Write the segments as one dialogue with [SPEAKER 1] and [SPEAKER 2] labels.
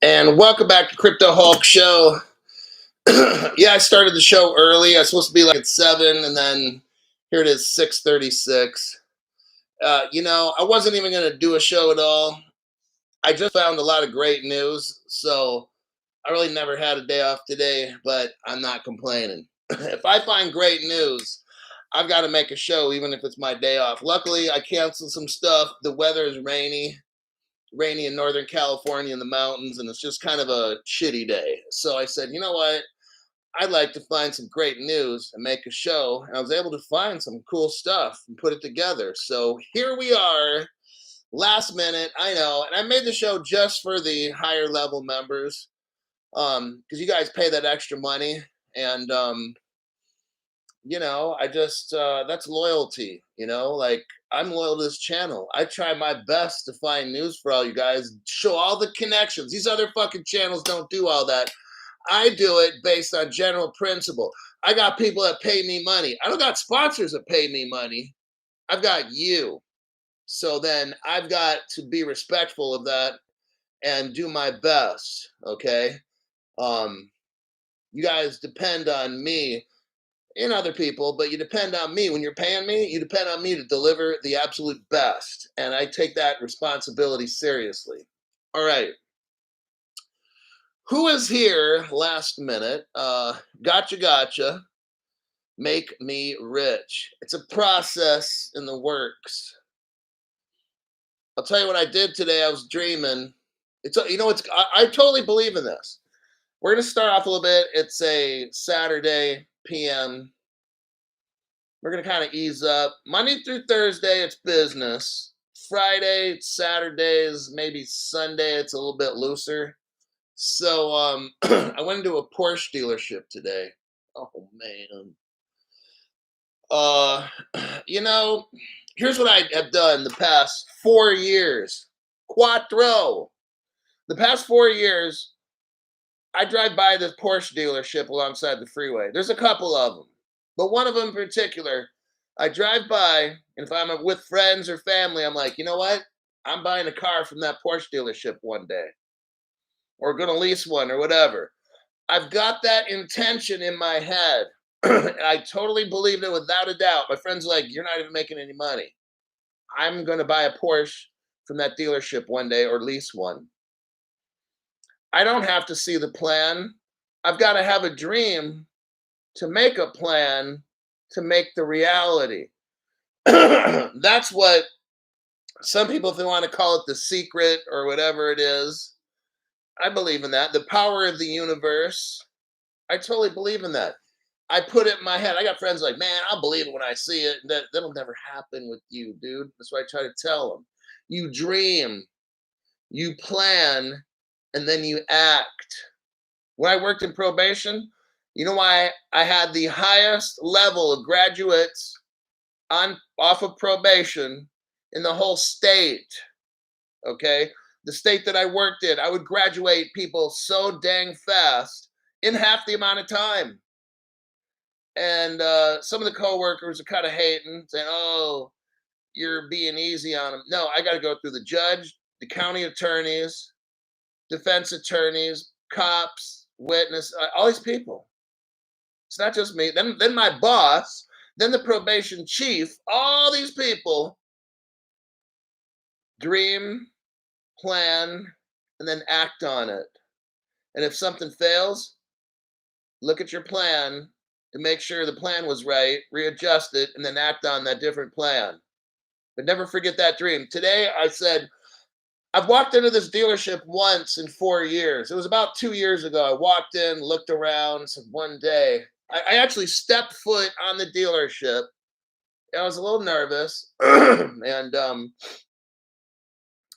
[SPEAKER 1] And welcome back to Crypto Hulk Show. Yeah, I started the show early. I was supposed to be like at 7, and then here it is, 6:36. I wasn't even going to do a show at all. I just found a lot of great news, so I really never had a day off today, but I'm not complaining. If I find great news, I've got to make a show, even if it's my day off. Luckily, I canceled some stuff. The weather is rainy in Northern California in the mountains, and it's just kind of a shitty day. So I said, you know what? I'd like to find some great news and make a show. And I was able to find some cool stuff and put it together. So here we are, last minute, I know. And I made the show just for the higher level members because you guys pay that extra money. And, I just, that's loyalty, like I'm loyal to this channel. I try my best to find news for all you guys, show all the connections. These other fucking channels don't do all that. I do it based on general principle. I got people that pay me money. I don't got sponsors that pay me money. I've got you. So then I've got to be respectful of that and do my best. Okay. Um, you guys depend on me and other people, but you depend on me. When you're paying me, you depend on me to deliver the absolute best. And I take that responsibility seriously. All right. Who is here last minute? Gotcha. Make me rich. It's a process in the works. I'll tell you what I did today. I was dreaming. I totally believe in this. We're going to start off a little bit. It's a Saturday PM. We're going to kind of ease up. Monday through Thursday, it's business. Friday, Saturdays, maybe Sunday, it's a little bit looser. So I went into a Porsche dealership today. Oh man. Uh here's what I have done the past 4 years. Quattro. The past 4 years, I drive by this Porsche dealership alongside the freeway. There's a couple of them, but one of them in particular, I drive by, and if I'm with friends or family, I'm like, you know what? I'm buying a car from that Porsche dealership one day, or going to lease one, or whatever. I've got that intention in my head. I totally believed it without a doubt. My friend's like, you're not even making any money. I'm going to buy a Porsche from that dealership one day or lease one. I don't have to see the plan. I've got to have a dream to make a plan to make the reality. That's what some people, if they want to call it the secret or whatever it is, I believe in that. The power of the universe. I totally believe in that. I put it in my head. I got friends like, man, I'll believe it when I see it. That'll never happen with you, dude. That's what I try to tell them. You dream, you plan, and then you act. When I worked in probation, you know why I had the highest level of graduates off of probation in the whole state? Okay, the state that I worked in, I would graduate people so dang fast in half the amount of time. And some of the coworkers are kind of hating, saying, "Oh, you're being easy on them." No, I got to go through the judge, the county attorneys, defense attorneys, cops, witness, all these people. It's not just me. Then my boss, then the probation chief. All these people dream, plan, and then act on it. And if something fails, look at your plan to make sure the plan was right, readjust it, and then act on that different plan. But never forget that dream. Today, I said, I've walked into this dealership once in 4 years. It was about 2 years ago. I walked in, looked around, said one day. I actually stepped foot on the dealership. I was a little nervous. And I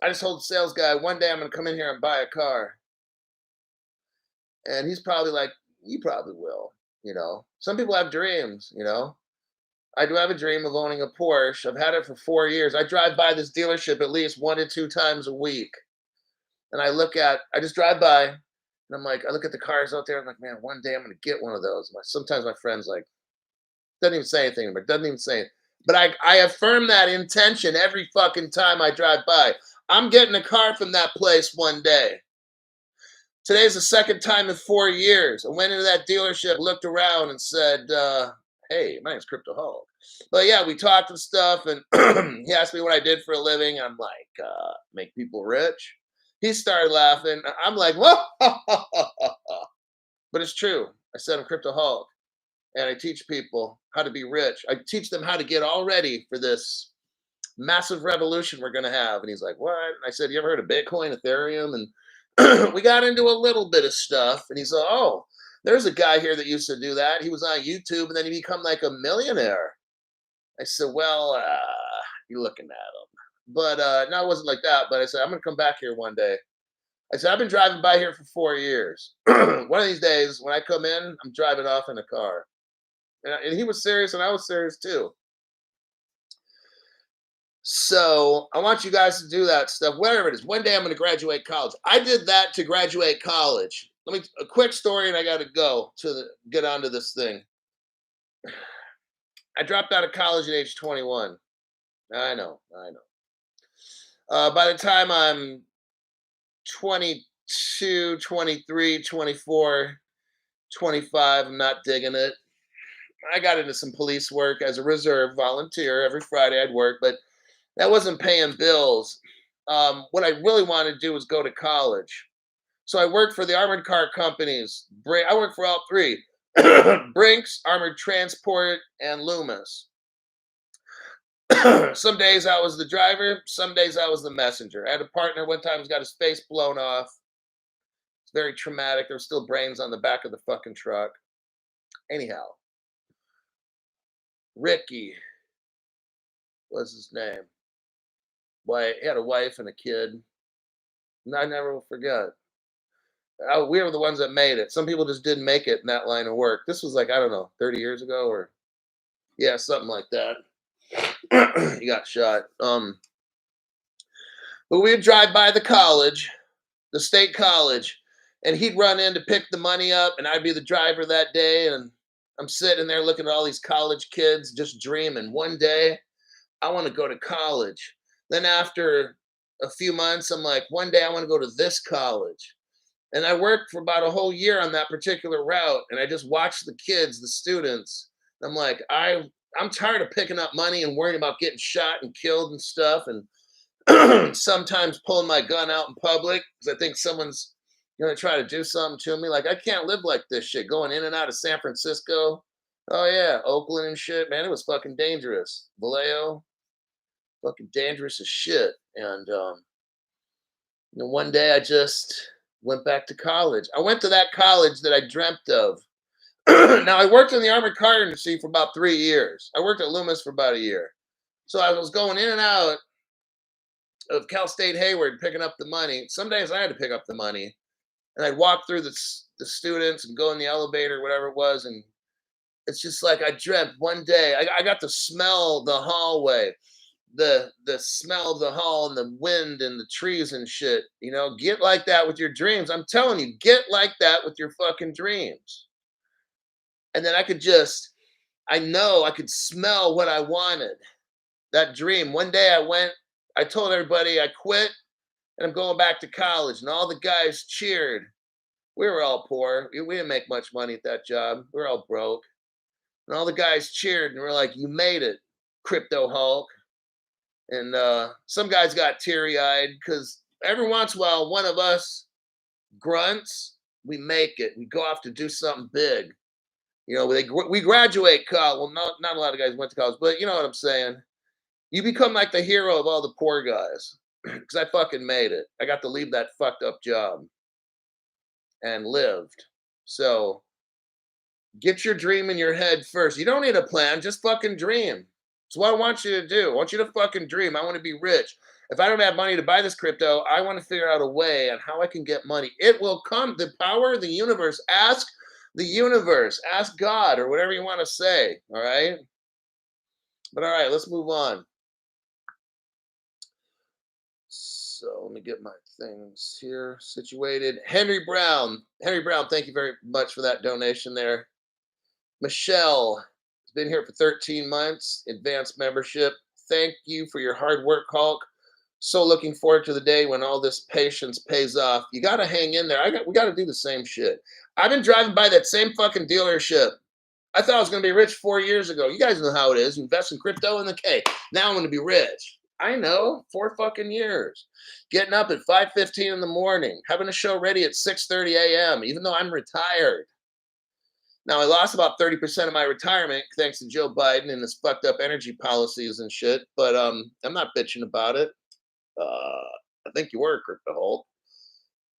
[SPEAKER 1] just told the sales guy, one day I'm going to come in here and buy a car. And he's probably like, you probably will. Some people have dreams. I do have a dream of owning a Porsche. I've had it for 4 years. I drive by this dealership at least 1 to 2 times a week. And I just drive by and I'm like, I look at the cars out there. I'm like, man, one day I'm going to get one of those. Sometimes my friend's like, doesn't even say anything, but doesn't even say it. But I affirm that intention every fucking time I drive by. I'm getting a car from that place one day. Today's the second time in 4 years. I went into that dealership, looked around, and said, "Hey, my name's Crypto Hulk." But yeah, we talked and stuff, and he asked me what I did for a living. I'm like, "Make people rich." He started laughing. I'm like, "Whoa!" But it's true. I said I'm Crypto Hulk, and I teach people how to be rich. I teach them how to get all ready for this massive revolution we're going to have. And he's like, "What?" And I said, "You ever heard of Bitcoin, Ethereum?" And we got into a little bit of stuff. And he said, "Oh, there's a guy here that used to do that. He was on YouTube and then he become like a millionaire." I said, "Well, you're looking at him." But no, it wasn't like that. But I said, "I'm going to come back here one day." I said, "I've been driving by here for 4 years. One of these days, when I come in, I'm driving off in a car." And he was serious and I was serious too. So I want you guys to do that stuff, whatever it is. One day I'm going to graduate college. I did that to graduate college. Let me a quick story, and I got to go to get onto this thing. I dropped out of college at age 21. I know, I know. By the time I'm 22, 23, 24, 25, I'm not digging it. I got into some police work as a reserve volunteer. Every Friday I'd work, but that wasn't paying bills. What I really wanted to do was go to college. So I worked for the armored car companies. I worked for all three: Brinks, Armored Transport, and Loomis. Some days I was the driver. Some days I was the messenger. I had a partner one time who's got his face blown off. It's very traumatic. There's still brains on the back of the fucking truck. Anyhow, Ricky was his name. Boy, he had a wife and a kid. And I never will forget. We were the ones that made it. Some people just didn't make it in that line of work. This was like, I don't know, 30 years ago, or yeah, something like that. He got shot. But we'd drive by the college, the state college, and he'd run in to pick the money up, and I'd be the driver that day. And I'm sitting there looking at all these college kids just dreaming. One day, I want to go to college. Then after a few months, I'm like, one day I want to go to this college. And I worked for about a whole year on that particular route, and I just watched the kids, the students. I'm like, I'm tired of picking up money and worrying about getting shot and killed and stuff, and sometimes pulling my gun out in public because I think someone's gonna try to do something to me. Like, I can't live like this shit, going in and out of San Francisco. Oh yeah, Oakland and shit, man. It was fucking dangerous. Vallejo, fucking dangerous as shit. And one day I just went back to college. I went to that college that I dreamt of. Now I worked in the armored car industry for about 3 years. I worked at Loomis for about a year. So I was going in and out of Cal State Hayward picking up the money. Some days I had to pick up the money. And I'd walk through the students and go in the elevator, whatever it was. And it's just like I dreamt one day. I got to smell the hallway, the smell of the hall and the wind and the trees and shit. Get like that with your dreams. I'm telling you, get like that with your fucking dreams. And then I know I could smell what I wanted. That dream. One day I told everybody I quit and I'm going back to college. And all the guys cheered. We were all poor. We didn't make much money at that job. We were all broke. And all the guys cheered and were like, "You made it, Crypto Hulk." And some guys got teary-eyed because every once in a while, one of us grunts, we make it. We go off to do something big. We graduate college. Well, not a lot of guys went to college, but you know what I'm saying. You become like the hero of all the poor guys because I fucking made it. I got to leave that fucked up job and lived. So get your dream in your head first. You don't need a plan. Just fucking dream. It's what I want you to do. I want you to fucking dream. I want to be rich. If I don't have money to buy this crypto, I want to figure out a way on how I can get money. It will come. The power of the universe. Ask the universe. Ask God or whatever you want to say. All right. But all right, let's move on. So let me get my things here situated. Henry Brown. Henry Brown, thank you very much for that donation there. Michelle has been here for 13 months. Advanced membership. Thank you for your hard work, Hulk. So looking forward to the day when all this patience pays off. You got to hang in there. We got to do the same shit. I've been driving by that same fucking dealership. I thought I was going to be rich 4 years ago. You guys know how it is. Invest in crypto and the K. Now I'm going to be rich. I know, 4 fucking years. Getting up at 5:15 in the morning, having a show ready at 6:30 a.m. Even though I'm retired. Now I lost about 30% of my retirement thanks to Joe Biden and his fucked up energy policies and shit. But I'm not bitching about it. I think you were, Crypto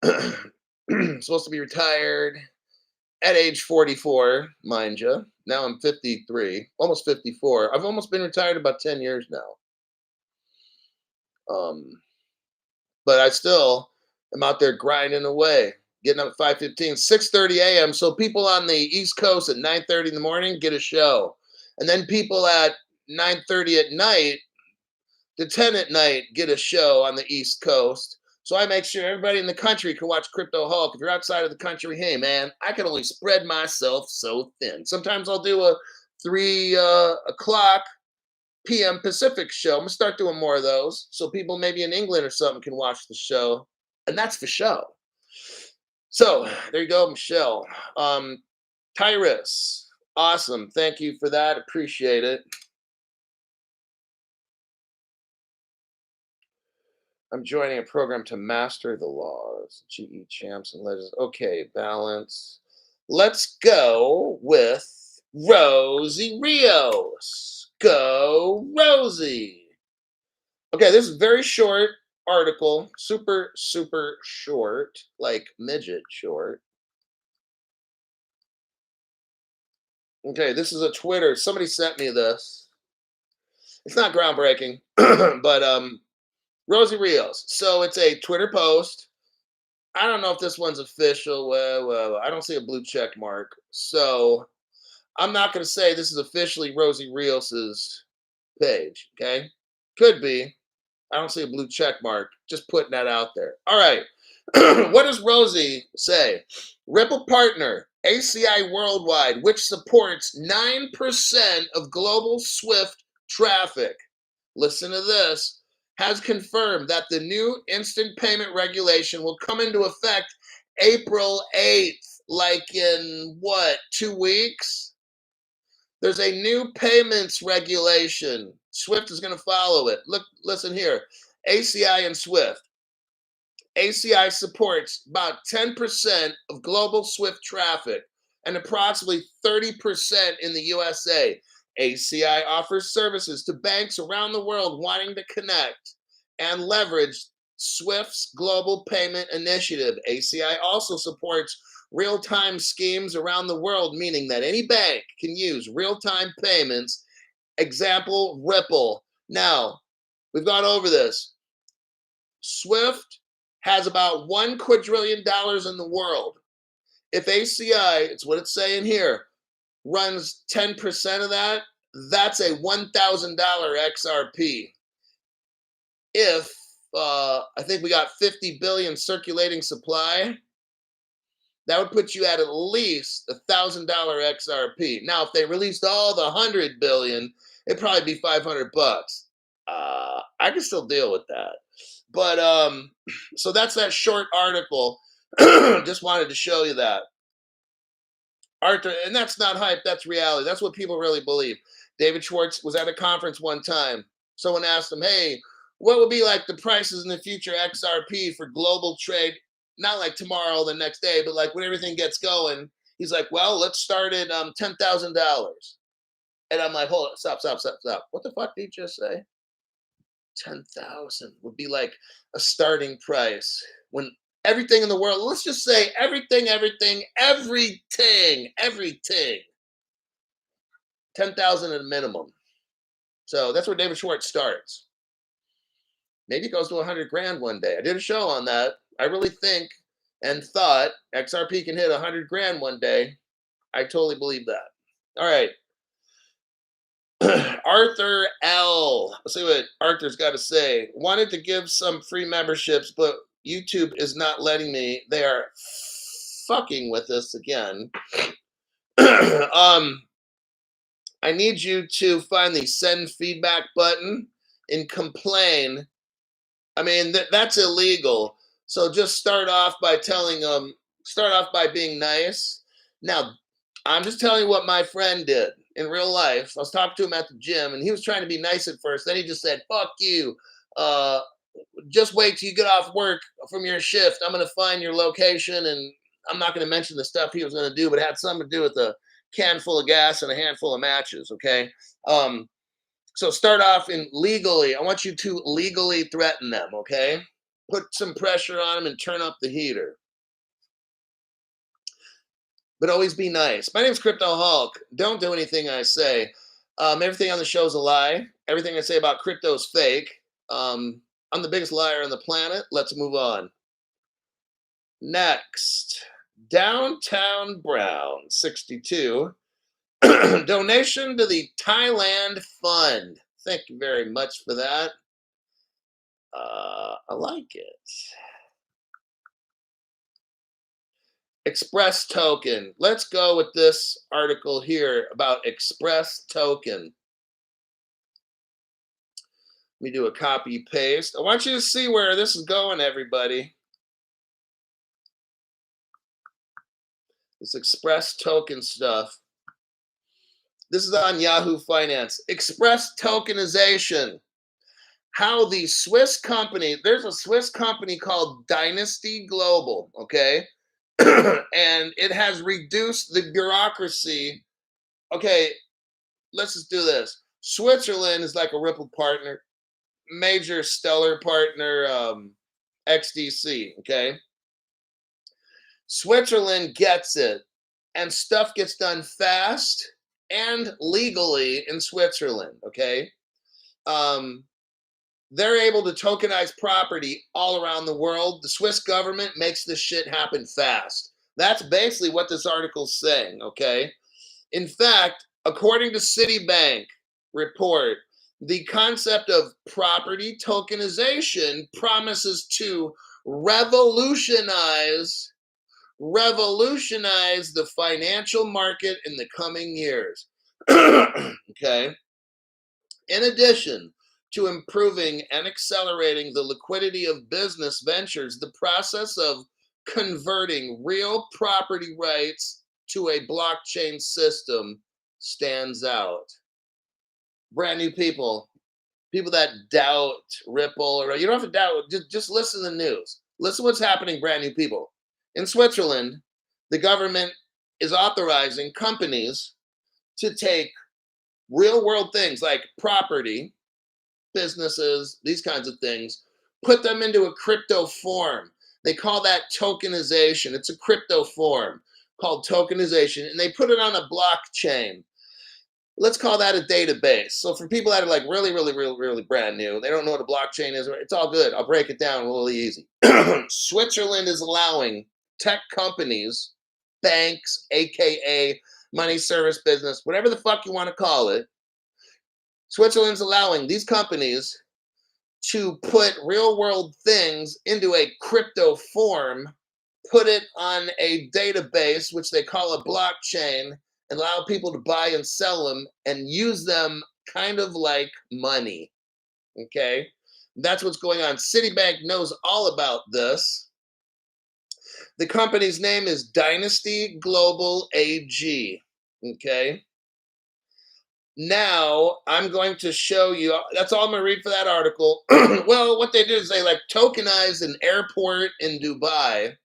[SPEAKER 1] Hulk. Supposed to be retired at age 44, mind you. Now I'm 53, almost 54. I've almost been retired about 10 years now. But I still am out there grinding away, getting up at 5:15, 6:30 a.m. So people on the East Coast at 9:30 in the morning get a show. And then people at 9:30 at night to 10 at night get a show on the East Coast. So I make sure everybody in the country can watch Crypto Hulk. If you're outside of the country, hey man, I can only spread myself so thin. Sometimes I'll do a 3 o'clock p.m. Pacific show. I'm gonna start doing more of those so people maybe in England or something can watch the show. And that's for show. So there you go, Michelle. Tyrus, awesome. Thank you for that. Appreciate it. I'm joining a program to master the laws. GE champs and legends. Okay, balance. Let's go with Rosie Rios. Go, Rosie. Okay, this is very short article. Super, super short, like midget short. Okay, this is a Twitter. Somebody sent me this. It's not groundbreaking, but Rosie Rios. So it's a Twitter post. I don't know if this one's official. Well, I don't see a blue check mark. So I'm not going to say this is officially Rosie Rios's page. Okay. Could be. I don't see a blue check mark. Just putting that out there. All right. What does Rosie say? Ripple partner, ACI Worldwide, which supports 9% of global SWIFT traffic. Listen to this. Has confirmed that the new instant payment regulation will come into effect April 8th, like in what, 2 weeks? There's a new payments regulation. SWIFT is going to follow it. Look, listen here. ACI and SWIFT. ACI supports about 10% of global SWIFT traffic and approximately 30% in the USA. ACI offers services to banks around the world wanting to connect and leverage SWIFT's global payment initiative. ACI also supports real-time schemes around the world, meaning that any bank can use real-time payments. Example, Ripple. Now, we've gone over this. SWIFT has about $1 quadrillion in the world. If ACI, it's what it's saying here, runs 10% of that, that's a $1,000 XRP. If I think we got 50 billion circulating supply, that would put you at least $1,000 XRP. Now, if they released all the 100 billion, it'd probably be 500 bucks. I can still deal with that. But so that's that short article. Just wanted to show you that. Arthur, and that's not hype, that's reality. That's what people really believe. David Schwartz was at a conference one time. Someone asked him, hey, what would be like the prices in the future XRP for global trade? Not like tomorrow, the next day, but like when everything gets going. He's like, well, let's start at $10,000. And I'm like, hold on, stop. What the fuck did he just say? 10,000 would be like a starting price when everything in the world, let's just say everything, 10,000 at a minimum. So that's where David Schwartz starts. Maybe it goes to 100 grand one day. I did a show on that. I really think and thought XRP can hit 100 grand one day. I totally believe that. All right. Arthur L. Let's see what Arthur's got to say. Wanted to give some free memberships, but YouTube is not letting me. They are fucking with us again. I need you to find the send feedback button and complain I mean, that's illegal. So just start off by telling them, start off by being nice. Now, I'm just telling you what my friend did in real life. I was talking to him at the gym, and he was trying to be nice at first. Then he just said, "Fuck you. Uh, just wait till you get off work from your shift. I'm going to find your location." And I'm not going to mention the stuff he was going to do, but it had something to do with a can full of gas and a handful of matches. Okay. Um, so start off in legally. I want you to legally threaten them. Okay. Put some pressure on them and turn up the heater, but always be nice. My name's Crypto Hulk. Don't do anything I say. Everything on the show is a lie. Everything I say about crypto is fake. I'm the biggest liar on the planet. Let's move on. Next, Downtown Brown 62. Donation to the Thailand Fund. Thank you very much for that. I like it. Express Token. Let's go with this article here about Express Token. Let me do a copy paste. I want you to see where this is going, everybody. This Express Token stuff. This is on Yahoo Finance. Express tokenization. How the Swiss company, there's a Swiss company called Dynasty Global, okay? And it has reduced the bureaucracy. Okay, let's just do this. Switzerland is like a Ripple partner, major stellar partner, XDC, okay? Switzerland gets it, and stuff gets done fast and legally in Switzerland, okay? They're able to tokenize property all around the world. The Swiss government makes this shit happen fast. That's basically what this article's saying, okay? In fact, according to Citibank report, the concept of property tokenization promises to revolutionize the financial market in the coming years. Okay? In addition to improving and accelerating the liquidity of business ventures, the process of converting real property rights to a blockchain system stands out. Brand new people that doubt Ripple, or you don't have to doubt, just listen to the news. Listen what's happening, brand new people. In Switzerland, the government is authorizing companies to take real world things like property, businesses, these kinds of things, put them into a crypto form. They call that tokenization. It's a crypto form called tokenization, and they put it on a blockchain. Let's call that a database. So for people that are like really brand new, they don't know what a blockchain is, it's all good. I'll break it down really easy. Switzerland is allowing tech companies, banks, aka money service business, whatever the fuck you want to call it, Switzerland's allowing these companies to put real world things into a crypto form, put it on a database, which they call a blockchain, and allow people to buy and sell them and use them kind of like money. Okay? That's what's going on. Citibank knows all about this. The company's name is Dynasty Global AG. Okay? Now I'm going to show you, that's all I'm going to read for that article. Well, what they did is they like tokenized an airport in Dubai.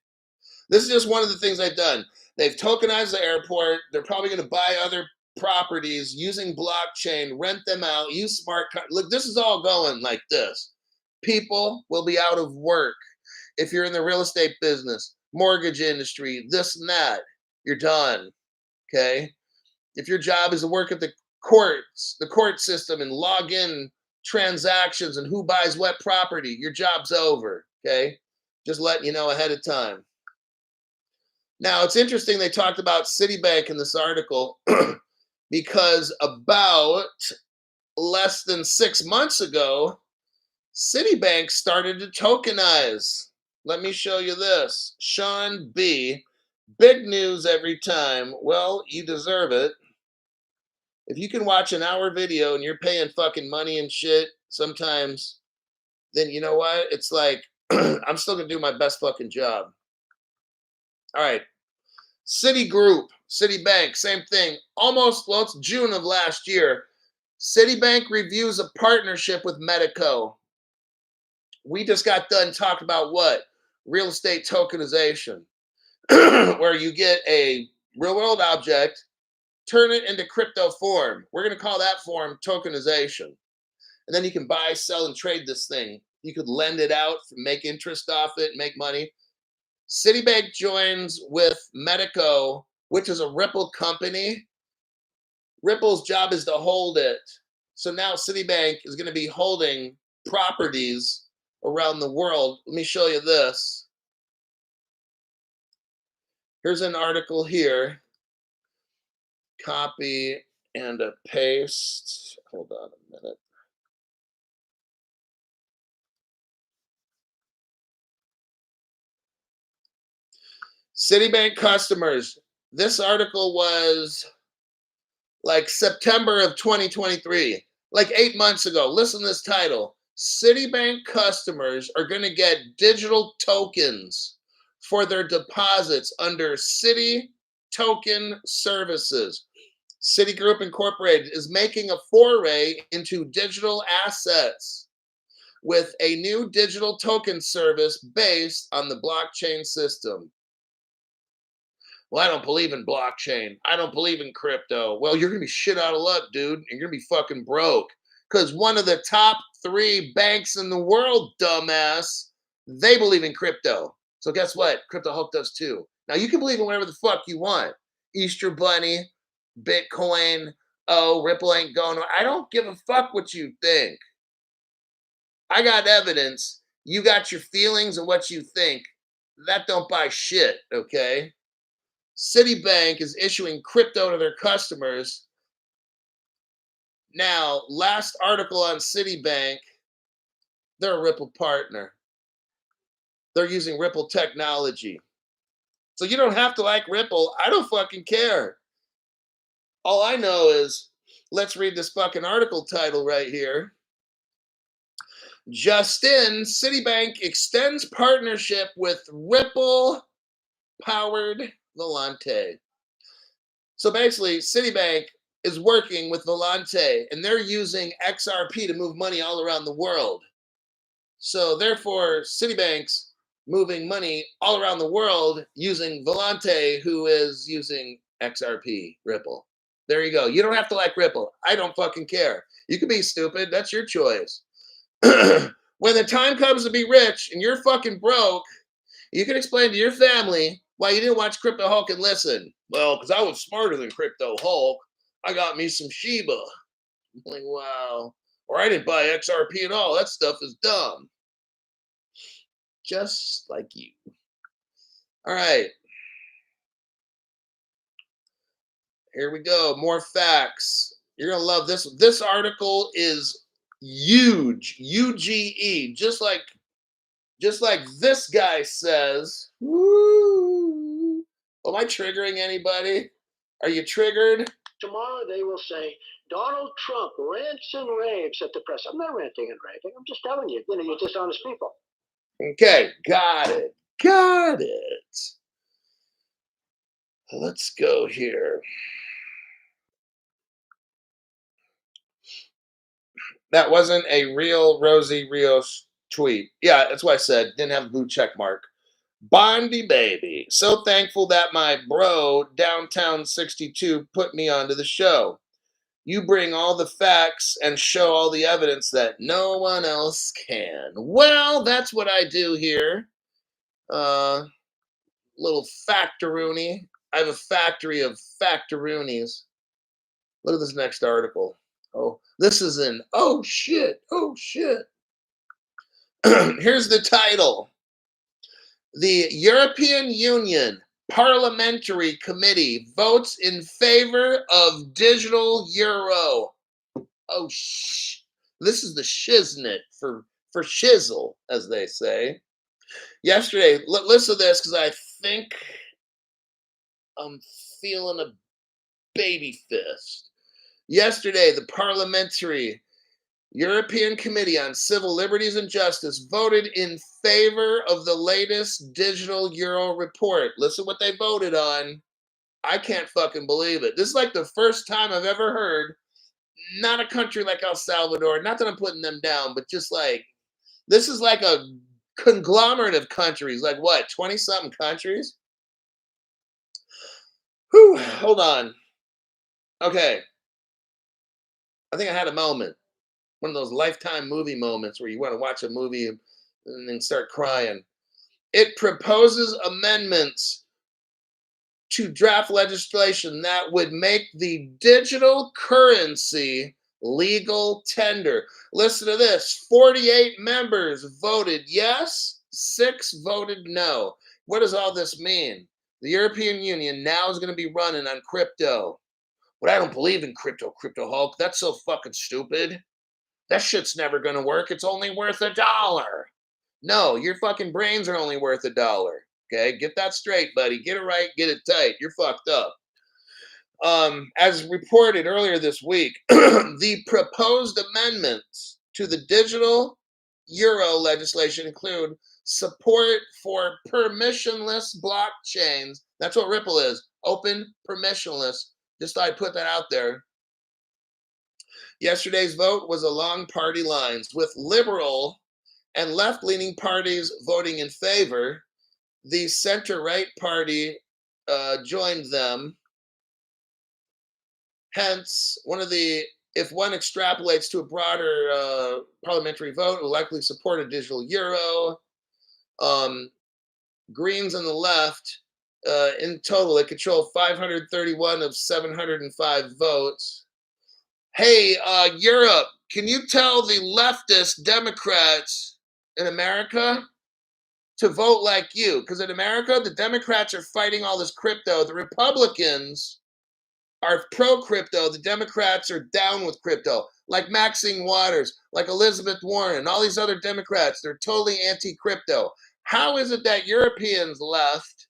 [SPEAKER 1] This is just one of the things they've done. They've tokenized the airport. They're probably going to buy other properties using blockchain, rent them out, use smart look, this is all going like this. People will be out of work. If you're in the real estate business, mortgage industry, this and that, you're done. Okay? If your job is to work at the courts, the court system, and log in transactions and who buys what property, your job's over. Okay? Just letting you know ahead of time. Now, it's interesting they talked about Citibank in this article because about less than 6 months ago, Citibank started to tokenize. Let me show you this. Sean B. Big news every time. Well, you deserve it. If you can watch an hour video and you're paying fucking money and shit, sometimes then you know what? It's like I'm still gonna do my best fucking job. All right. Citigroup, Citibank, same thing. Almost, well, it's June of last year. Citibank reviews a partnership with Medico. We just got done talking about what? Real estate tokenization, where you get a real world object, turn it into crypto form. We're going to call that form tokenization. And then you can buy, sell, and trade this thing. You could lend it out, make interest off it, make money. Citibank joins with Medico, which is a Ripple company. Ripple's job is to hold it. So now Citibank is going to be holding properties around the world. Let me show you this. Here's an article here. Copy and a paste. Hold on a minute. Citibank customers. This article was like September of 2023, like 8 months ago. Listen to this title. Citibank customers are going to get digital tokens for their deposits under Citi Token Services. Citigroup Incorporated is making a foray into digital assets with a new digital token service based on the blockchain system. Well, I don't believe in blockchain. I don't believe in crypto. Well, you're going to be shit out of luck, dude. And you're going to be fucking broke. Because one of the top 3 banks in the world, dumbass, they believe in crypto. So guess what? Crypto Hulk does too. Now, you can believe in whatever the fuck you want. Easter Bunny, Bitcoin, oh, Ripple ain't going. I don't give a fuck what you think. I got evidence. You got your feelings and what you think. That don't buy shit, okay? Citibank is issuing crypto to their customers. Now, last article on Citibank, they're a Ripple partner. They're using Ripple technology. So you don't have to like Ripple. I don't fucking care. All I know is, let's read this fucking article title right here. Justin, Citibank extends partnership with Ripple powered Volante. So basically, Citibank is working with Volante, and they're using XRP to move money all around the world. So therefore, Citibank's moving money all around the world using Volante, who is using XRP, Ripple. There you go. You don't have to like Ripple. I don't fucking care. You can be stupid. That's your choice. When the time comes to be rich and you're fucking broke, you can explain to your family why you didn't watch Crypto Hulk and listen. Well, because I was smarter than Crypto Hulk. I got me some Shiba. I'm like, wow. Or I didn't buy XRP at all. That stuff is dumb. Just like you. All right. Here we go. More facts. You're going to love this. This article is huge. UGE. Just like this guy says. Woo. Am I triggering anybody? Are you triggered?
[SPEAKER 2] Tomorrow they will say, Donald Trump rants and raves at the press. I'm not ranting and raving. I'm just telling you, you're dishonest people.
[SPEAKER 1] Okay, got it. Got it. Let's go here. That wasn't a real Rosie Rios tweet. Yeah, that's what I said. Didn't have a blue check mark. Bondi baby. So thankful that my bro, Downtown 62, put me onto the show. You bring all the facts and show all the evidence that no one else can. Well, that's what I do here. Little factoroony. I have a factory of factoroonies. Look at this next article. Oh, this is an oh shit. Here's the title. The European Union Parliamentary Committee votes in favor of digital euro. Oh, this is the shiznit for shizzle, as they say. Yesterday, listen to this because I think I'm feeling a baby fist. Yesterday, the parliamentary European Committee on Civil Liberties and Justice voted in favor of the latest digital euro report. Listen what they voted on. I can't fucking believe it. This is like the first time I've ever heard, not a country like El Salvador, not that I'm putting them down, but just like, this is like a conglomerate of countries, like what, 20 something countries? Whew, hold on. Okay. I think I had a moment. One of those lifetime movie moments where you want to watch a movie and then start crying. It proposes amendments to draft legislation that would make the digital currency legal tender. Listen to this. 48 members voted yes, 6 voted no. What does all this mean? The European Union now is going to be running on crypto. But I don't believe in crypto, Crypto Hulk. That's so fucking stupid. That shit's never going to work. It's only worth $1. No, your fucking brains are only worth $1. Okay, get that straight, buddy. Get it right, get it tight. You're fucked up. As reported earlier this week, the proposed amendments to the digital euro legislation include support for permissionless blockchains. That's what Ripple is. Open, permissionless. Just thought I'd put that out there. Yesterday's vote was along party lines, with liberal and left-leaning parties voting in favor. The center-right party joined them. Hence, if one extrapolates to a broader parliamentary vote, it will likely support a digital euro. Greens on the left, in total, they control 531 of 705 votes. Hey, Europe, can you tell the leftist Democrats in America to vote like you? Because in America, the Democrats are fighting all this crypto. The Republicans are pro-crypto. The Democrats are down with crypto. Like Maxine Waters, like Elizabeth Warren, all these other Democrats, they're totally anti-crypto. How is it that Europeans left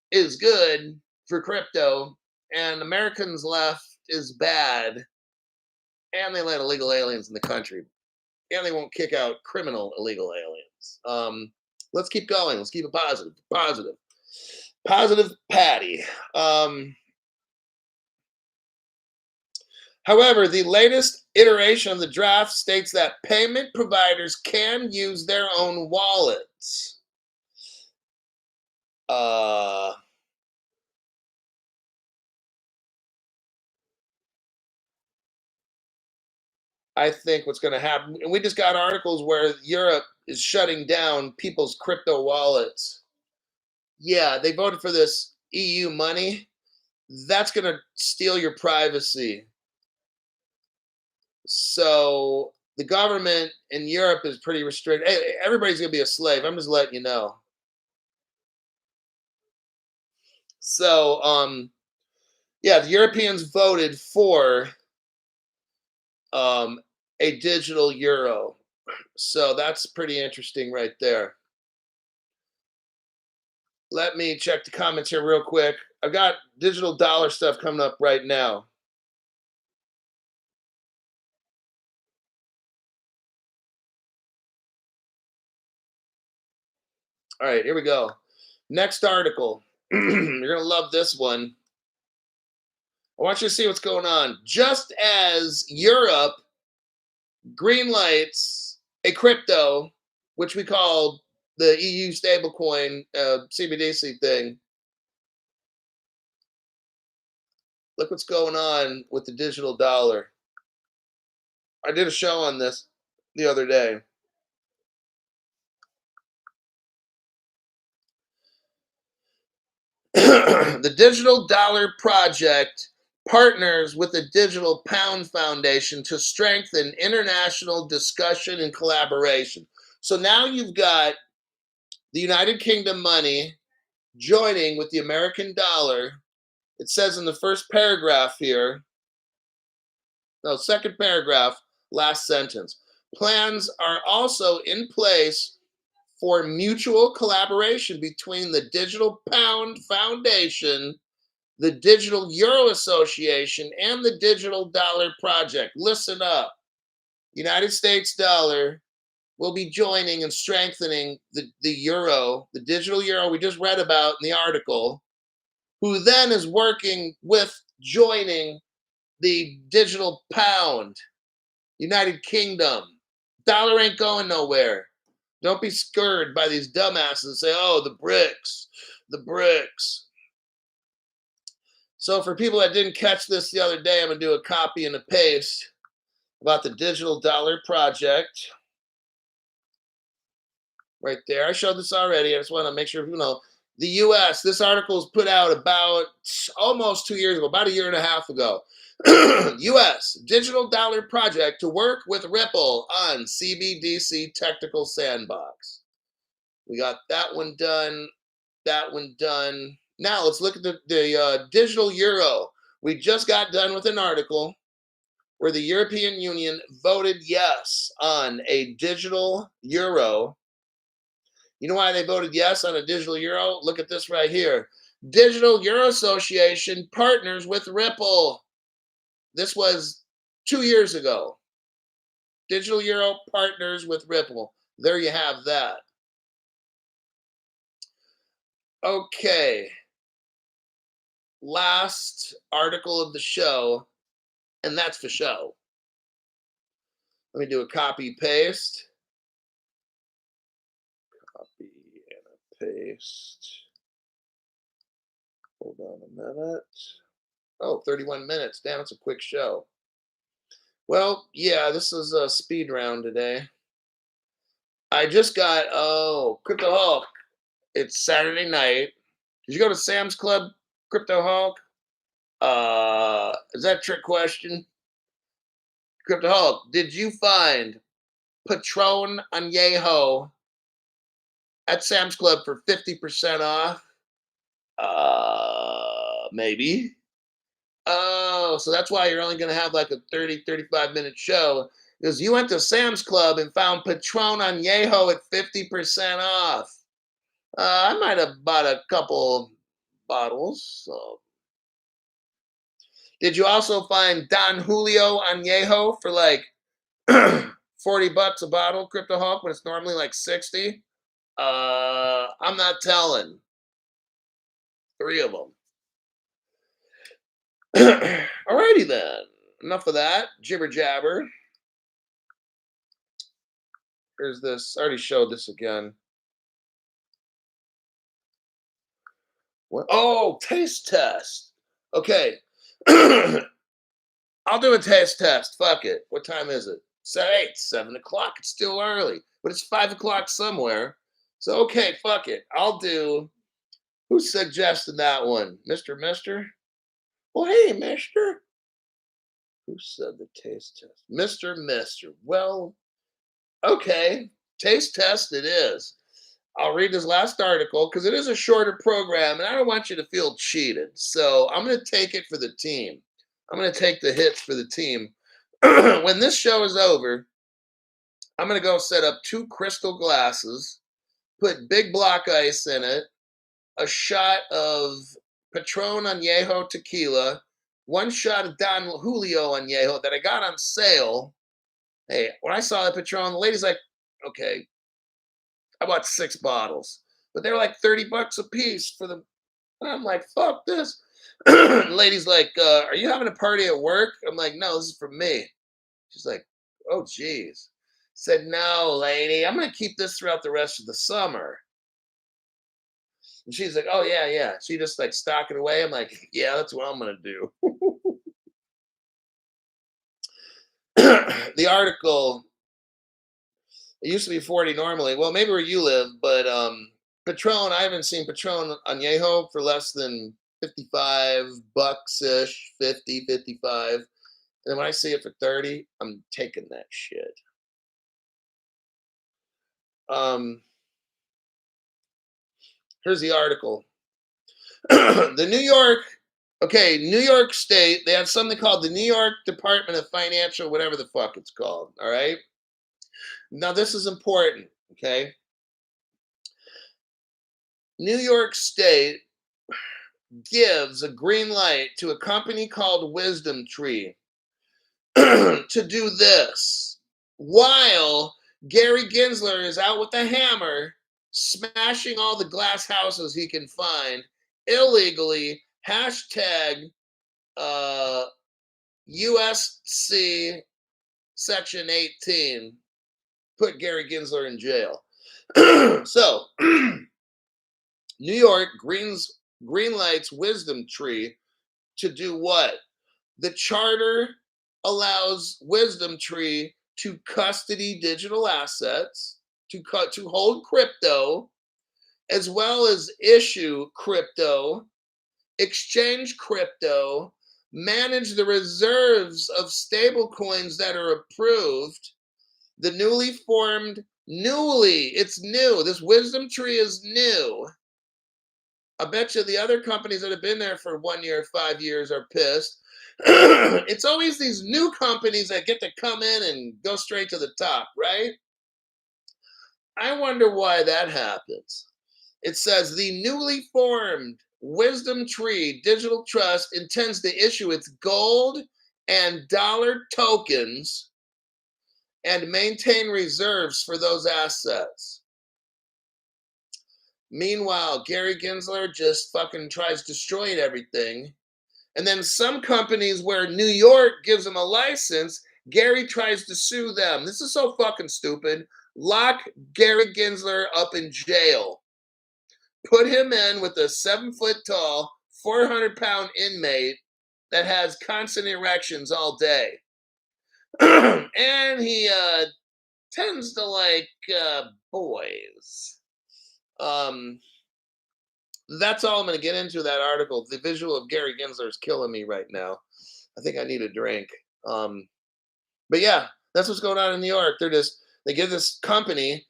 [SPEAKER 1] is good for crypto and Americans left is bad? And they let illegal aliens in the country. And they won't kick out criminal illegal aliens. Let's keep going. Let's keep it positive. Positive Patty. However, the latest iteration of the draft states that payment providers can use their own wallets. I think what's going to happen, and we just got articles where Europe is shutting down people's crypto wallets. Yeah, they voted for this EU money. That's going to steal your privacy. So the government in Europe is pretty restricted. Hey, everybody's going to be a slave. I'm just letting you know. So, yeah, the Europeans voted for a digital euro. So that's pretty interesting right there. Let me check the comments here real quick. I've got digital dollar stuff coming up right now. All right, here we go. Next article. You're going to love this one. I want you to see what's going on. Just as Europe greenlights a crypto, which we call the EU stablecoin CBDC thing, look what's going on with the digital dollar. I did a show on this the other day. The Digital Dollar Project partners with the Digital Pound Foundation to strengthen international discussion and collaboration. So now you've got the United Kingdom money joining with the American dollar. It says in the first paragraph here, no, second paragraph, last sentence. Plans are also in place for mutual collaboration between the Digital Pound Foundation, the Digital Euro Association, and the Digital Dollar Project. Listen up. United States dollar will be joining and strengthening the euro, the digital euro we just read about in the article, who then is working with joining the digital pound, United Kingdom. Dollar ain't going nowhere. Don't be scared by these dumbasses and say, oh, the BRICS, the BRICS. So for people that didn't catch this the other day, I'm going to do a copy and a paste about the Digital Dollar Project. Right there. I showed this already. I just want to make sure people know. The U.S., this article was put out about almost 2 years ago, about a year and a half ago. U.S. Digital Dollar Project to work with Ripple on CBDC Technical Sandbox. We got that one done. That one done. Now let's look at the digital euro. We just got done with an article where the European Union voted yes on a digital euro. You know why they voted yes on a digital euro? Look at this right here. Digital Euro Association partners with Ripple. This was 2 years ago. Digital Euro partners with Ripple. There you have that. Okay. Last article of the show, and that's for show. Let me do a copy paste. Copy and a paste. Hold on a minute. Oh, 31 minutes. Damn, it's a quick show. Well, yeah, this is a speed round today. I just got, Crypto Hulk. It's Saturday night. Did you go to Sam's Club, Crypto Hulk? Is that a trick question? Crypto Hulk, did you find Patron Añejo at Sam's Club for 50% off? Maybe. Oh, so that's why you're only going to have like a 30, 35-minute show, because you went to Sam's Club and found Patron Añejo at 50% off. I might have bought a couple bottles. So. Did you also find Don Julio Añejo for like $40 a bottle, Crypto Hulk, when it's normally like 60? I'm not telling. 3 of them. Alrighty then. Enough of that. Jibber jabber. Here's this. I already showed this again. What? Oh, taste test. Okay. I'll do a taste test. Fuck it. What time is it? It's 7 o'clock. It's still early, but it's 5 o'clock somewhere. So, okay, fuck it. I'll do. Who suggested that one? Mister? Well, hey, Mister. Who said the taste test? Mister. Well, okay. Taste test it is. I'll read this last article because it is a shorter program and I don't want you to feel cheated. So I'm going to take it for the team. I'm going to take the hits for the team. When this show is over, I'm going to go set up 2 crystal glasses, put big block ice in it, a shot of Patron Añejo tequila, 1 shot of Don Julio Añejo that I got on sale. Hey, when I saw the Patron, the lady's like, okay, I bought 6 bottles, but they're like $30 a piece for them. And I'm like, fuck this. The lady's like, are you having a party at work? I'm like, no, this is for me. She's like, oh, geez. Said, no, lady, I'm going to keep this throughout the rest of the summer. And she's like, oh, yeah. She just like stock it away. I'm like, yeah, that's what I'm going to do. The article, it used to be 40 normally. Well, maybe where you live, but Patron, I haven't seen Patron Añejo for less than $55-ish, 50, 55. And then when I see it for 30, I'm taking that shit. Here's the article. New York State, they have something called the New York Department of Financial, whatever the fuck it's called, all right? Now, this is important, okay? New York State gives a green light to a company called Wisdom Tree to do this. while Gary Gensler is out with a hammer, smashing all the glass houses he can find illegally. Hashtag USC Section 18. Put Gary Gensler in jail. So, New York greenlights Wisdom Tree to do what? The charter allows Wisdom Tree to custody digital assets, to hold crypto, as well as issue crypto, exchange crypto, manage the reserves of stable coins that are approved. The it's new. This Wisdom Tree is new. I bet you the other companies that have been there for 1 year, 5 years are pissed. It's always these new companies that get to come in and go straight to the top, right? I wonder why that happens. It says the newly formed Wisdom Tree Digital Trust intends to issue its gold and dollar tokens and maintain reserves for those assets. Meanwhile, Gary Gensler just fucking tries destroying everything. And then some companies where New York gives them a license, Gary tries to sue them. This is so fucking stupid. Lock Gary Gensler up in jail. Put him in with a 7-foot-tall, 400-pound inmate that has constant erections all day. And he tends to like boys. That's all I'm going to get into that article. The visual of Gary Gensler is killing me right now. I think I need a drink. But yeah, that's what's going on in New York. They give this company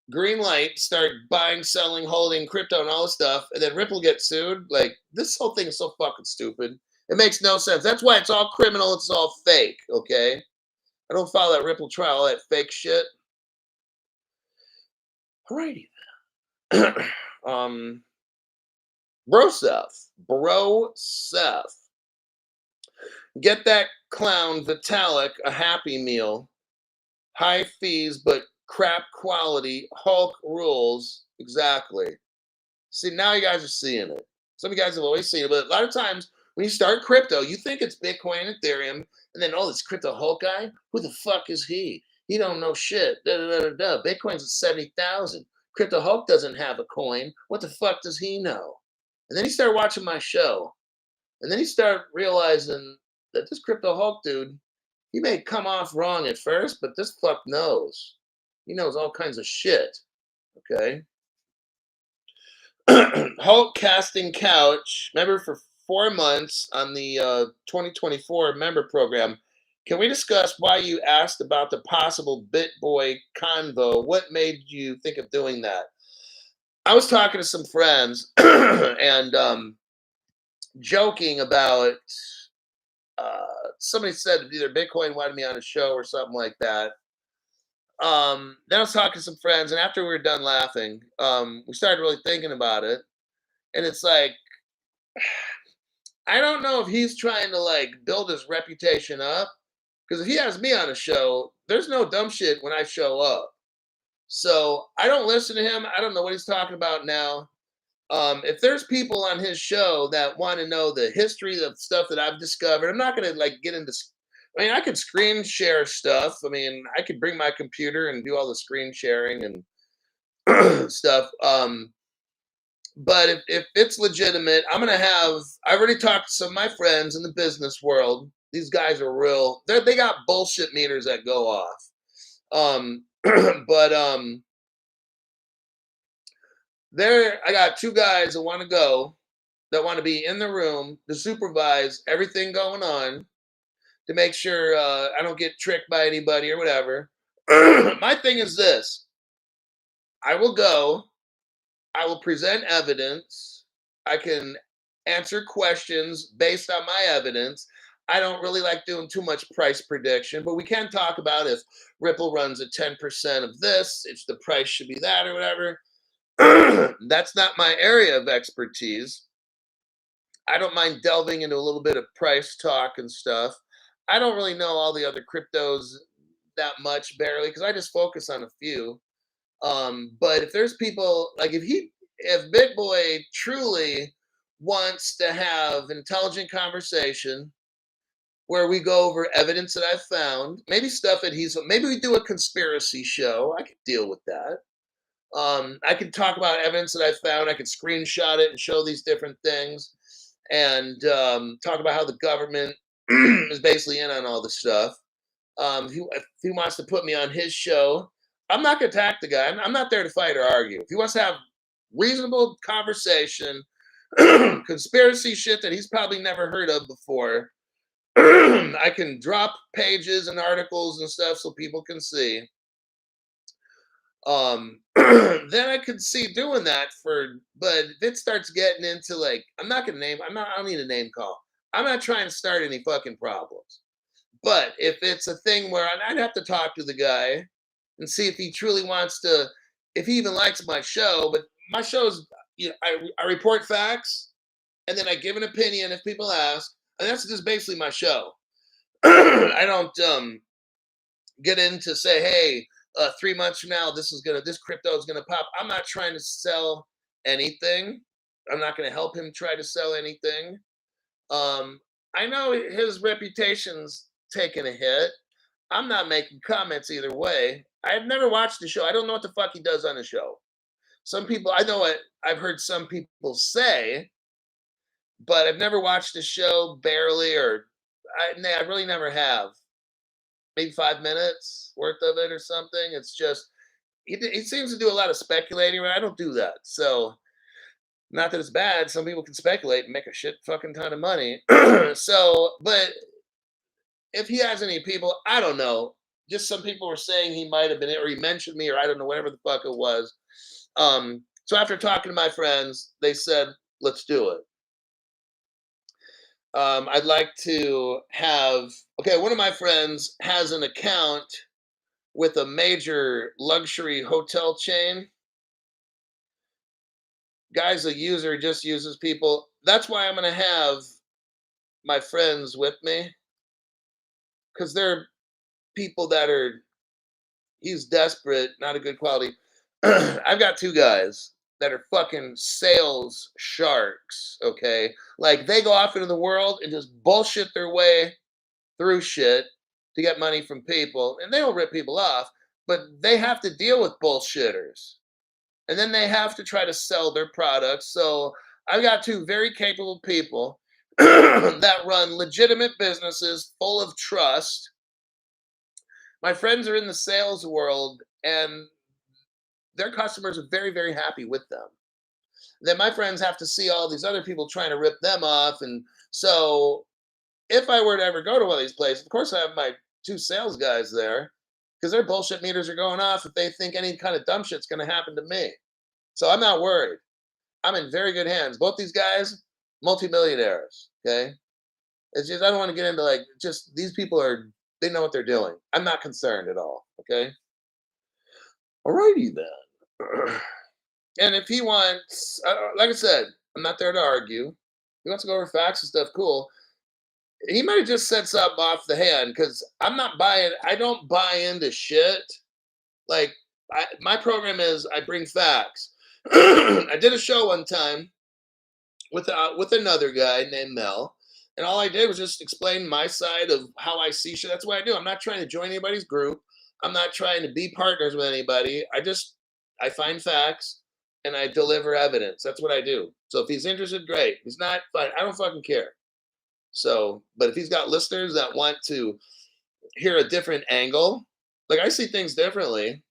[SPEAKER 1] green light, start buying, selling, holding crypto and all this stuff, and then Ripple gets sued. Like, this whole thing is so fucking stupid. It makes no sense. That's why it's all criminal. It's all fake, okay? I don't follow that Ripple trial, all that fake shit. Alrighty then. Bro Seth. Get that clown Vitalik a Happy Meal. High fees, but crap quality. Hulk rules. Exactly. See, now you guys are seeing it. Some of you guys have always seen it, but a lot of times when you start crypto, you think it's Bitcoin and Ethereum, and then, oh, this crypto Hulk guy? Who the fuck is he? He don't know shit. Bitcoin's at 70,000. Crypto Hulk doesn't have a coin. What the fuck does he know? And then you start watching my show. And then you start realizing that this Crypto Hulk dude, he may come off wrong at first, but this fuck knows. He knows all kinds of shit. Okay? Hulk casting couch. Remember, for 4 months on the 2024 member program. Can we discuss why you asked about the possible BitBoy convo? What made you think of doing that? I was talking to some friends and joking about somebody said either Bitcoin wanted me on a show or something like that. Then I was talking to some friends, and after we were done laughing, we started really thinking about it. And it's like, I don't know if he's trying to like build his reputation up. Because if he has me on a show, there's no dumb shit when I show up. So I don't listen to him. I don't know what he's talking about now. If there's people on his show that want to know the history of stuff that I've discovered, I'm not going to like get into. I mean, I could screen share stuff. I mean, I could bring my computer and do all the screen sharing and stuff. But if it's legitimate, I'm going to have. I already talked to some of my friends in the business world. These guys are real. They got bullshit meters that go off. But I got 2 guys that want to go, that want to be in the room to supervise everything going on, to make sure I don't get tricked by anybody or whatever. My thing is this: I will go. I will present evidence. I can answer questions based on my evidence. I don't really like doing too much price prediction, but we can talk about if Ripple runs at 10% of this, if the price should be that or whatever. That's not my area of expertise. I don't mind delving into a little bit of price talk and stuff. I don't really know all the other cryptos that much barely because I just focus on a few. But if there's people like if Big Boy truly wants to have intelligent conversation where we go over evidence that I've found, maybe stuff that maybe we do a conspiracy show. I could deal with that. I could talk about evidence that I found. I could screenshot it and show these different things and talk about how the government is basically in on all this stuff. If he wants to put me on his show, I'm not going to attack the guy. I'm not there to fight or argue. If he wants to have reasonable conversation, conspiracy shit that he's probably never heard of before, I can drop pages and articles and stuff so people can see. Then I could see doing that but if it starts getting into like, I don't need a name call. I'm not trying to start any fucking problems. But if it's a thing where I'd have to talk to the guy and see if he truly wants to, if he even likes my show. But my show's, I report facts and then I give an opinion if people ask, and that's just basically my show. I don't get into say, hey, 3 months from now, this crypto is gonna pop. I'm not trying to sell anything. I'm not gonna help him try to sell anything. I know his reputation's taking a hit. I'm not making comments either way. I've never watched the show. I don't know what the fuck he does on the show. Some people, I know what I've heard some people say, but I've never watched the show barely, I really never have. Maybe 5 minutes worth of it or something. It's just, he seems to do a lot of speculating, but I don't do that. So, not that it's bad. Some people can speculate and make a shit fucking ton of money. So, but if he has any people, I don't know. Just some people were saying he might have been, or he mentioned me, or I don't know, whatever the fuck it was. So after talking to my friends, they said, let's do it. I'd like to have, okay, one of my friends has an account with a major luxury hotel chain. Guy's a user, just uses people. That's why I'm going to have my friends with me, because they're people that he's desperate, not a good quality. I've got two guys that are fucking sales sharks, okay? Like, they go off into the world and just bullshit their way through shit to get money from people. And they don't rip people off, but they have to deal with bullshitters. And then they have to try to sell their products. So I've got two very capable people that run legitimate businesses full of trust. My friends are in the sales world, and their customers are very, very happy with them. Then my friends have to see all these other people trying to rip them off. And so if I were to ever go to one of these places, of course I have my two sales guys there, because their bullshit meters are going off if they think any kind of dumb shit's going to happen to me. So I'm not worried. I'm in very good hands. Both these guys, multimillionaires. Okay. It's just, I don't want to get into like, just these people they know what they're doing. I'm not concerned at all. Okay. Alrighty then. And if he wants, like I said, I'm not there to argue. He wants to go over facts and stuff, cool. He might have just said something off the hand, because I don't buy into shit. Like, my program is I bring facts. I did a show one time with another guy named Mel, and all I did was just explain my side of how I see shit. That's what I do. I'm not trying to join anybody's group. I'm not trying to be partners with anybody. I find facts and I deliver evidence. That's what I do. So if he's interested, great. If he's not, fine. I don't fucking care. So, but if he's got listeners that want to hear a different angle, like, I see things differently,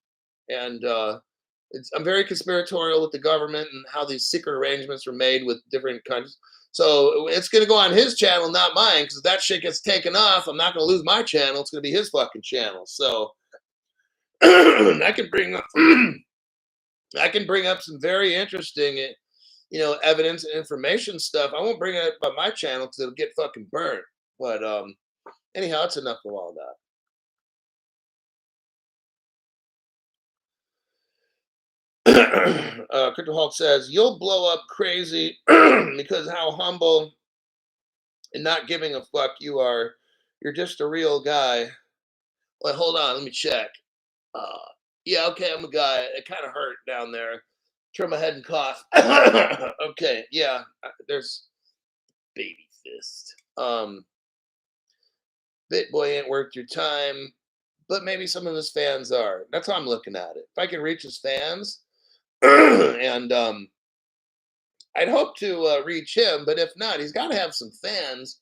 [SPEAKER 1] and I'm very conspiratorial with the government and how these secret arrangements were made with different countries. So it's going to go on his channel, not mine, because if that shit gets taken off, I'm not going to lose my channel. It's going to be his fucking channel. So I can bring up some very interesting, evidence and information stuff. I won't bring it up on my channel because it'll get fucking burned. But anyhow, it's enough of all that. Crypto Hulk says, you'll blow up crazy because how humble and not giving a fuck you are. You're just a real guy. Like, hold on, let me check. Yeah, okay, I'm a guy. It kind of hurt down there. Turn my head and cough. Okay, yeah, there's baby fist. BitBoy ain't worth your time, but maybe some of his fans are. That's how I'm looking at it. If I can reach his fans, and I'd hope to reach him, but if not, he's got to have some fans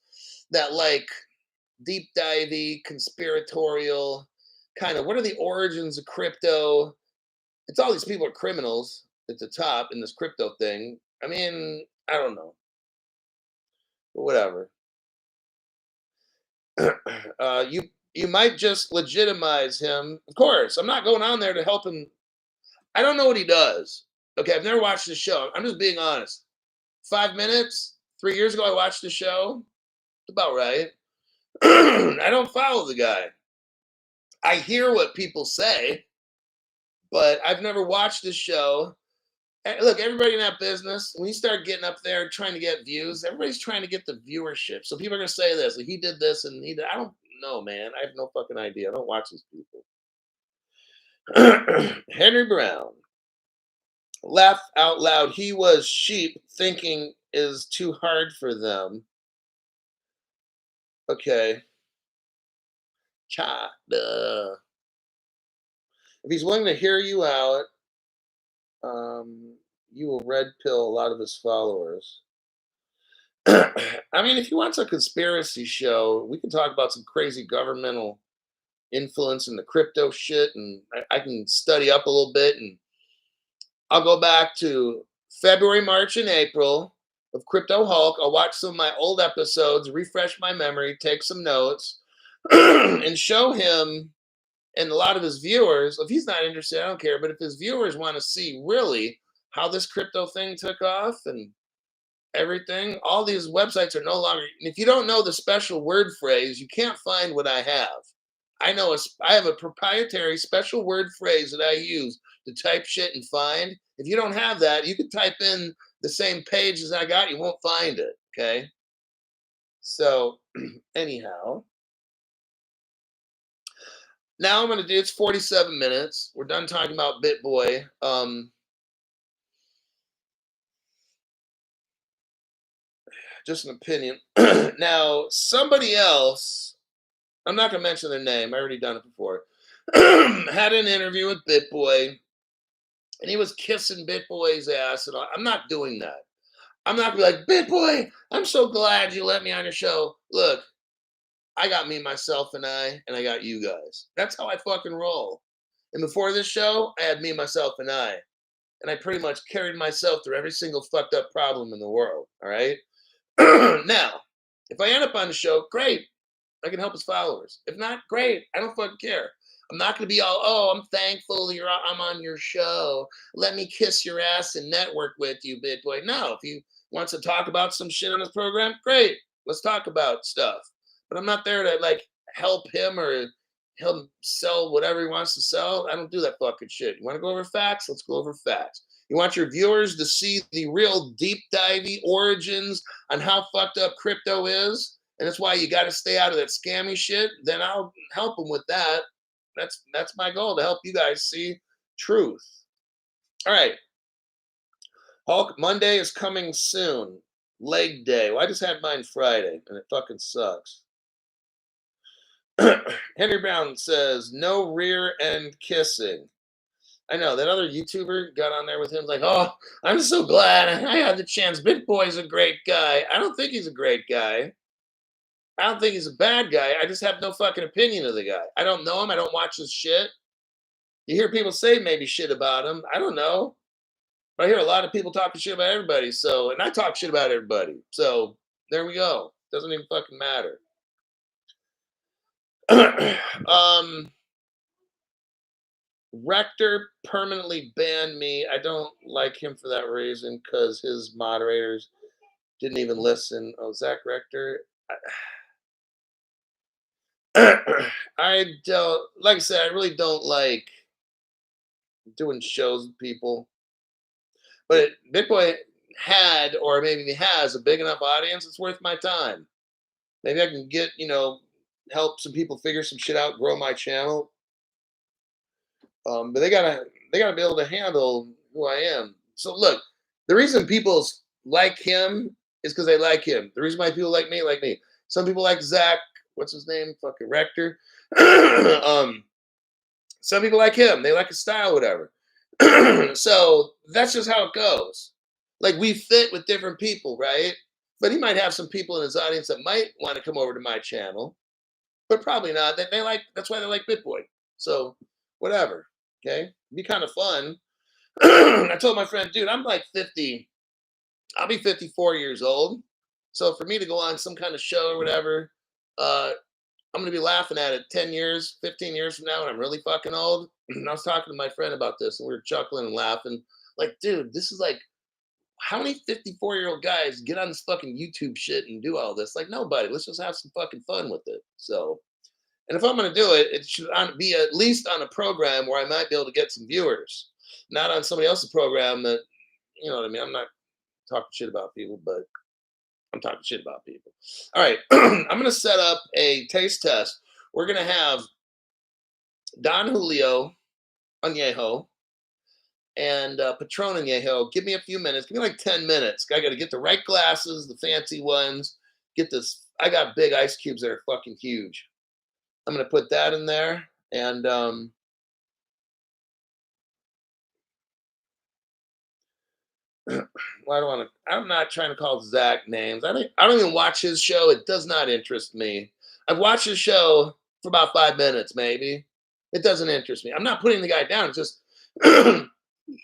[SPEAKER 1] that like deep divey, conspiratorial kind of what are the origins of crypto? It's all these people are criminals at the top in this crypto thing. I mean, I don't know, but whatever. You might just legitimize him. Of course, I'm not going on there to help him. I don't know what he does. Okay, I've never watched the show. I'm just being honest. 5 minutes, 3 years ago, I watched the show. It's about right. I don't follow the guy. I hear what people say, but I've never watched the show. Look, everybody in that business, when you start getting up there trying to get views, everybody's trying to get the viewership. So people are going to say this, like, he did this and he did. I don't know, man. I have no fucking idea. I don't watch these people. Henry Brown. Laugh out loud. He was sheep thinking is too hard for them. Okay. Cha. Duh. If he's willing to hear you out, you will red pill a lot of his followers. I mean, if he wants a conspiracy show, we can talk about some crazy governmental influence in the crypto shit, and I can study up a little bit, and I'll go back to February, March, and April of Crypto Hulk. I'll watch some of my old episodes, refresh my memory, take some notes, and show him and a lot of his viewers. If he's not interested, I don't care. But if his viewers want to see really how this crypto thing took off and everything, all these websites are no longer. If you don't know the special word phrase, you can't find what I have. I have a proprietary special word phrase that I use to type shit and find. If you don't have that, you can type in the same page as I got, you won't find it. Okay. So anyhow, now I'm gonna do it's 47 minutes. We're done talking about BitBoy. Just an opinion. Now, somebody else, I'm not gonna mention their name, I already done it before. Had an interview with BitBoy, and he was kissing BitBoy's ass, and I'm not doing that. I'm not gonna be like, BitBoy, I'm so glad you let me on your show. Look, I got me, myself, and I got you guys. That's how I fucking roll. And before this show, I had me, myself, and I. And I pretty much carried myself through every single fucked up problem in the world. All right. Now, if I end up on the show, great. I can help his followers. If not, great. I don't fucking care. I'm not going to be all, oh, I'm thankful I'm on your show. Let me kiss your ass and network with you, BitBoy. No, if he wants to talk about some shit on his program, great. Let's talk about stuff. But I'm not there to like help him or him sell whatever he wants to sell. I don't do that fucking shit. You want to go over facts? Let's go over facts. You want your viewers to see the real deep divey origins on how fucked up crypto is? And that's why you got to stay out of that scammy shit. Then I'll help them with that. That's my goal, to help you guys see truth. All right. Hulk, Monday is coming soon. Leg day. Well, I just had mine Friday, and it fucking sucks. Henry Brown says, no rear end kissing. I know that other YouTuber got on there with him, like, oh, I'm so glad I had the chance. BitBoy's a great guy. I don't think he's a great guy. I don't think he's a bad guy. I just have no fucking opinion of the guy. I don't know him. I don't watch his shit. You hear people say maybe shit about him. I don't know. But I hear a lot of people talking shit about everybody. So, and I talk shit about everybody. So there we go. Doesn't even fucking matter. Rector permanently banned me. I don't like him for that reason because his moderators didn't even listen. Oh, Zach Rector. I don't, like I said, I really don't like doing shows with people. But BitBoy had, or maybe he has, a big enough audience, it's worth my time. Maybe I can get, help some people figure some shit out, grow my channel. But they gotta be able to handle who I am. So look, the reason people like him is because they like him. The reason why people like me, like me. Some people like Zach. What's his name? Fucking Rector. Some people like him. They like his style, whatever. So that's just how it goes. Like we fit with different people, right? But he might have some people in his audience that might want to come over to my channel, but probably not. They like that's why they like BitBoy. So whatever. Okay, be kind of fun. I told my friend, dude, I'm like 50. I'll be 54 years old. So for me to go on some kind of show or whatever, I'm gonna be laughing at it 10 years, 15 years from now when I'm really fucking old. And I was talking to my friend about this and we were chuckling and laughing. Like, dude, this is like how many 54-year-old guys get on this fucking YouTube shit and do all this? Like nobody. Let's just have some fucking fun with it. So, and if I'm gonna do it, it should be at least on a program where I might be able to get some viewers, not on somebody else's program that, you know what I mean? I'm not talking shit about people, but I'm talking shit about people. All right, I'm gonna set up a taste test. We're gonna have Don Julio Añejo and Patron Añejo. Give me a few minutes. Give me like 10 minutes. I got to get the right glasses, the fancy ones. Get this. I got big ice cubes that are fucking huge. I'm gonna put that in there, and well, I don't want to. I'm not trying to call Zach names. I don't even watch his show. It does not interest me. I've watched his show for about 5 minutes, maybe. It doesn't interest me. I'm not putting the guy down. It's just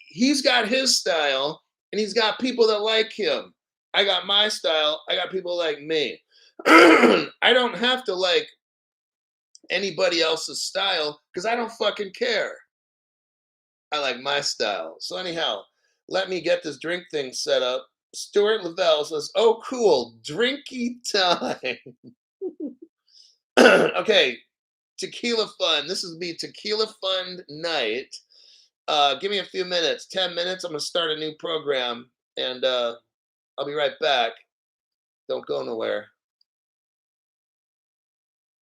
[SPEAKER 1] he's got his style, and he's got people that like him. I got my style. I got people like me. I don't have to like anybody else's style because I don't fucking care. I like my style. So anyhow, let me get this drink thing set up. Stuart Lavelle says, "Oh, cool, drinky time." Okay, tequila fun. This is be tequila fun night. Give me a few minutes, 10 minutes. I'm gonna start a new program, and I'll be right back. Don't go nowhere.